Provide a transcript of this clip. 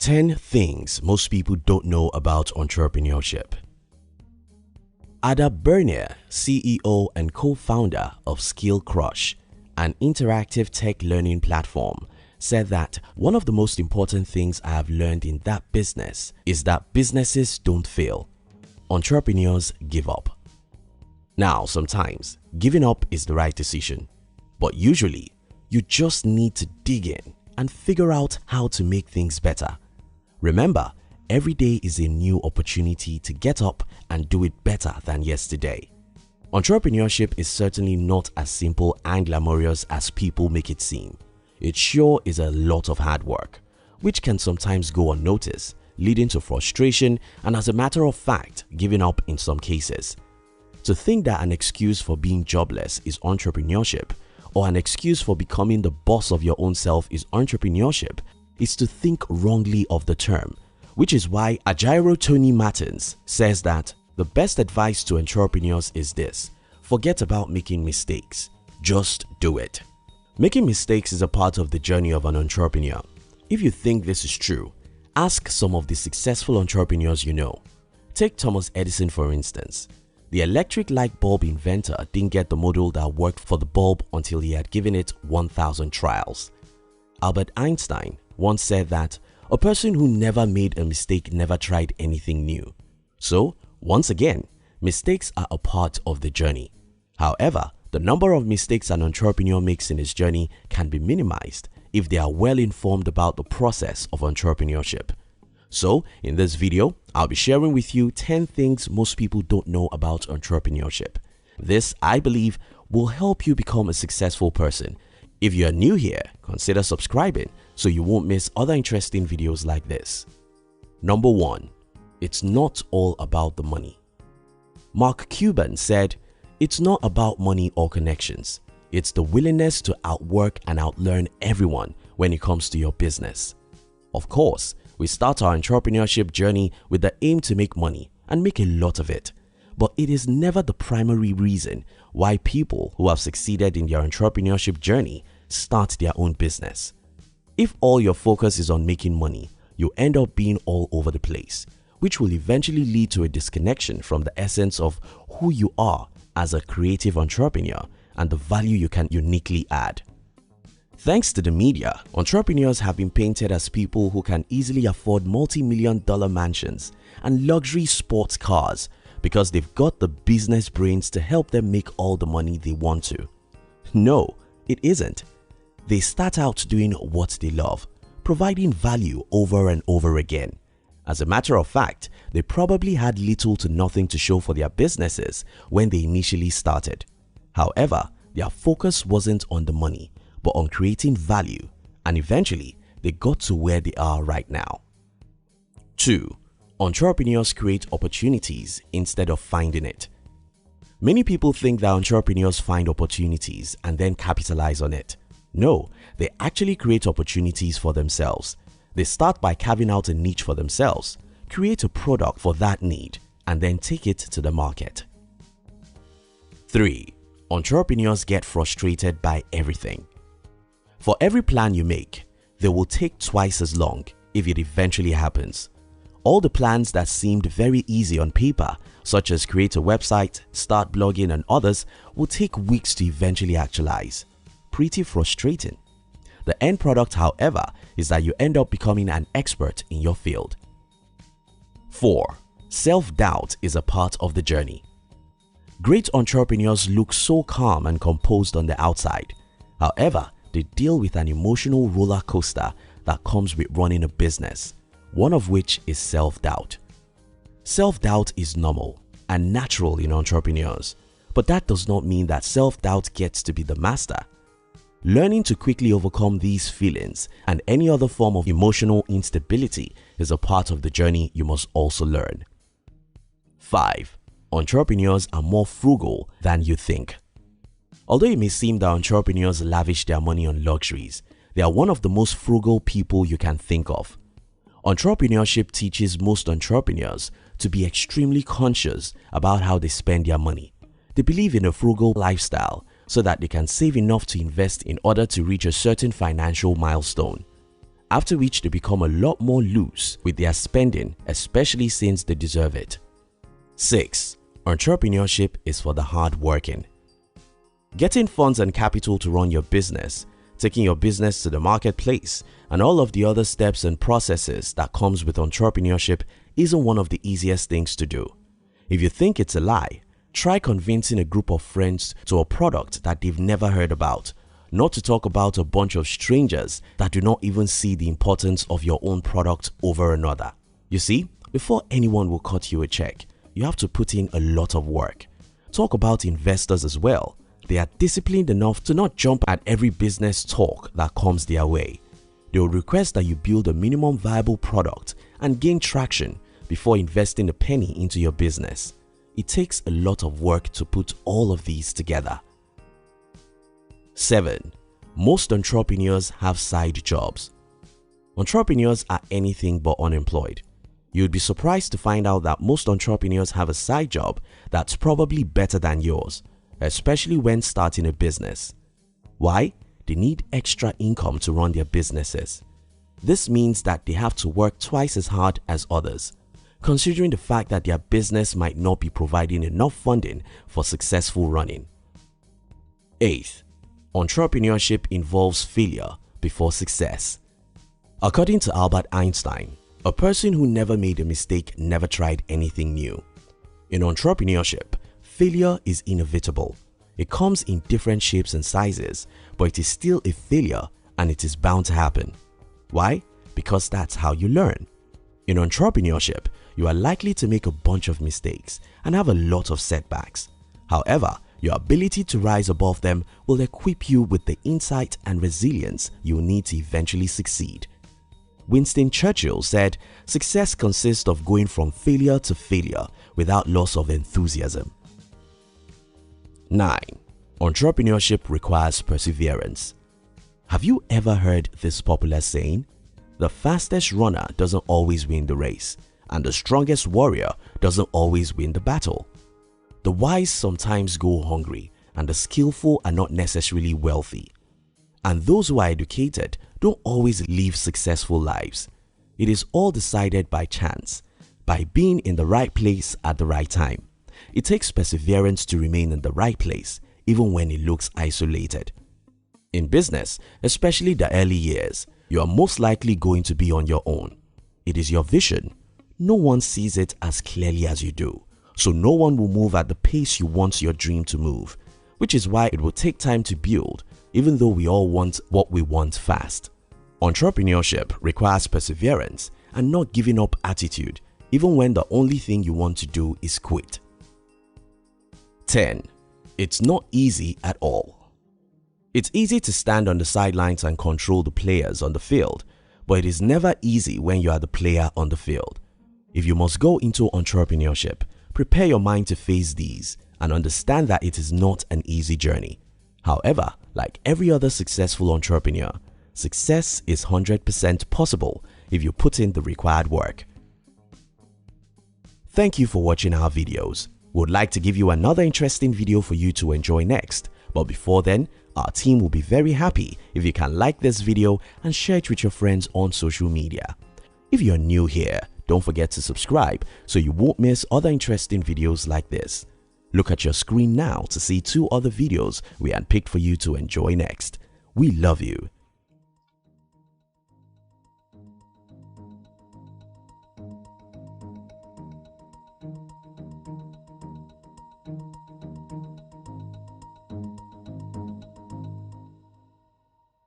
10 things most people don't know about entrepreneurship. Ada Bernier, CEO and co-founder of Skill Crush, an interactive tech learning platform, said that one of the most important things I have learned in that business is that businesses don't fail. Entrepreneurs give up. Now, sometimes giving up is the right decision, but usually you just need to dig in and figure out how to make things better. Remember, every day is a new opportunity to get up and do it better than yesterday. Entrepreneurship is certainly not as simple and glamorous as people make it seem. It sure is a lot of hard work, which can sometimes go unnoticed, leading to frustration and, as a matter of fact, giving up in some cases. To think that an excuse for being jobless is entrepreneurship, or an excuse for becoming the boss of your own self is entrepreneurship, is to think wrongly of the term, which is why Ajiro Tony Martins says that the best advice to entrepreneurs is this: forget about making mistakes, just do it. Making mistakes is a part of the journey of an entrepreneur. If you think this is true, ask some of the successful entrepreneurs you know. Take Thomas Edison for instance. The electric light bulb inventor didn't get the model that worked for the bulb until he had given it 1,000 trials. Albert Einstein once said that a person who never made a mistake never tried anything new. So, once again, mistakes are a part of the journey. However, the number of mistakes an entrepreneur makes in his journey can be minimized if they are well informed about the process of entrepreneurship. So, in this video, I'll be sharing with you 10 things most people don't know about entrepreneurship. This, I believe, will help you become a successful person. If you are new here, consider subscribing so you won't miss other interesting videos like this. Number 1. It's not all about the money. Mark Cuban said, "It's not about money or connections. It's the willingness to outwork and outlearn everyone when it comes to your business." Of course, we start our entrepreneurship journey with the aim to make money and make a lot of it. But it is never the primary reason why people who have succeeded in their entrepreneurship journey start their own business. If all your focus is on making money, you end up being all over the place, which will eventually lead to a disconnection from the essence of who you are as a creative entrepreneur and the value you can uniquely add. Thanks to the media, entrepreneurs have been painted as people who can easily afford multi-million-dollar mansions and luxury sports cars because they've got the business brains to help them make all the money they want to. No, it isn't. They start out doing what they love, providing value over and over again. As a matter of fact, they probably had little to nothing to show for their businesses when they initially started. However, their focus wasn't on the money, but on creating value, and eventually they got to where they are right now. 2. Entrepreneurs create opportunities instead of finding it. Many people think that entrepreneurs find opportunities and then capitalize on it. No, they actually create opportunities for themselves. They start by carving out a niche for themselves, create a product for that need, and then take it to the market. 3. Entrepreneurs get frustrated by everything. For every plan you make, they will take twice as long if it eventually happens. All the plans that seemed very easy on paper, such as create a website, start blogging and others, will take weeks to eventually actualize. Pretty frustrating. The end product, however, is that you end up becoming an expert in your field. 4. Self-doubt is a part of the journey. Great entrepreneurs look so calm and composed on the outside. However, they deal with an emotional roller coaster that comes with running a business, one of which is self-doubt. Self-doubt is normal and natural in entrepreneurs, but that does not mean that self-doubt gets to be the master. Learning to quickly overcome these feelings and any other form of emotional instability is a part of the journey you must also learn. 5. Entrepreneurs are more frugal than you think. Although it may seem that entrepreneurs lavish their money on luxuries, they are one of the most frugal people you can think of. Entrepreneurship teaches most entrepreneurs to be extremely conscious about how they spend their money. They believe in a frugal lifestyle so that they can save enough to invest in order to reach a certain financial milestone. after which they become a lot more loose with their spending, especially since they deserve it. 6. Entrepreneurship is for the hardworking. Getting funds and capital to run your business, taking your business to the marketplace, and all of the other steps and processes that comes with entrepreneurship isn't one of the easiest things to do. If you think it's a lie, try convincing a group of friends to a product that they've never heard about, not to talk about a bunch of strangers that do not even see the importance of your own product over another. You see, before anyone will cut you a check, you have to put in a lot of work. Talk about investors as well. They are disciplined enough to not jump at every business talk that comes their way. They will request that you build a minimum viable product and gain traction before investing a penny into your business. It takes a lot of work to put all of these together. 7. Most entrepreneurs have side jobs. Entrepreneurs are anything but unemployed. You'd be surprised to find out that most entrepreneurs have a side job that's probably better than yours, especially when starting a business. Why? They need extra income to run their businesses. This means that they have to work twice as hard as others, considering the fact that their business might not be providing enough funding for successful running. 8. Entrepreneurship involves failure before success. According to Albert Einstein, a person who never made a mistake never tried anything new. In entrepreneurship, failure is inevitable. It comes in different shapes and sizes, but it is still a failure and it is bound to happen. Why? Because that's how you learn. In entrepreneurship, you are likely to make a bunch of mistakes and have a lot of setbacks. However, your ability to rise above them will equip you with the insight and resilience you need to eventually succeed. Winston Churchill said, "Success consists of going from failure to failure without loss of enthusiasm." 9. Entrepreneurship requires perseverance. Have you ever heard this popular saying? The fastest runner doesn't always win the race, and the strongest warrior doesn't always win the battle. The wise sometimes go hungry, and the skillful are not necessarily wealthy. And those who are educated don't always live successful lives. It is all decided by chance, by being in the right place at the right time. It takes perseverance to remain in the right place, even when it looks isolated. In business, especially the early years, you are most likely going to be on your own. It is your vision. No one sees it as clearly as you do, so no one will move at the pace you want your dream to move, which is why it will take time to build, even though we all want what we want fast. Entrepreneurship requires perseverance and not giving up attitude, even when the only thing you want to do is quit. 10. It's not easy at all. It's easy to stand on the sidelines and control the players on the field, but it is never easy when you are the player on the field. If you must go into entrepreneurship, prepare your mind to face these and understand that it is not an easy journey. However, like every other successful entrepreneur, success is 100% possible if you put in the required work. Thank you for watching our videos. We would like to give you another interesting video for you to enjoy next, but before then, our team will be very happy if you can like this video and share it with your friends on social media. If you're new here, don't forget to subscribe so you won't miss other interesting videos like this. Look at your screen now to see 2 other videos we handpicked for you to enjoy next. We love you.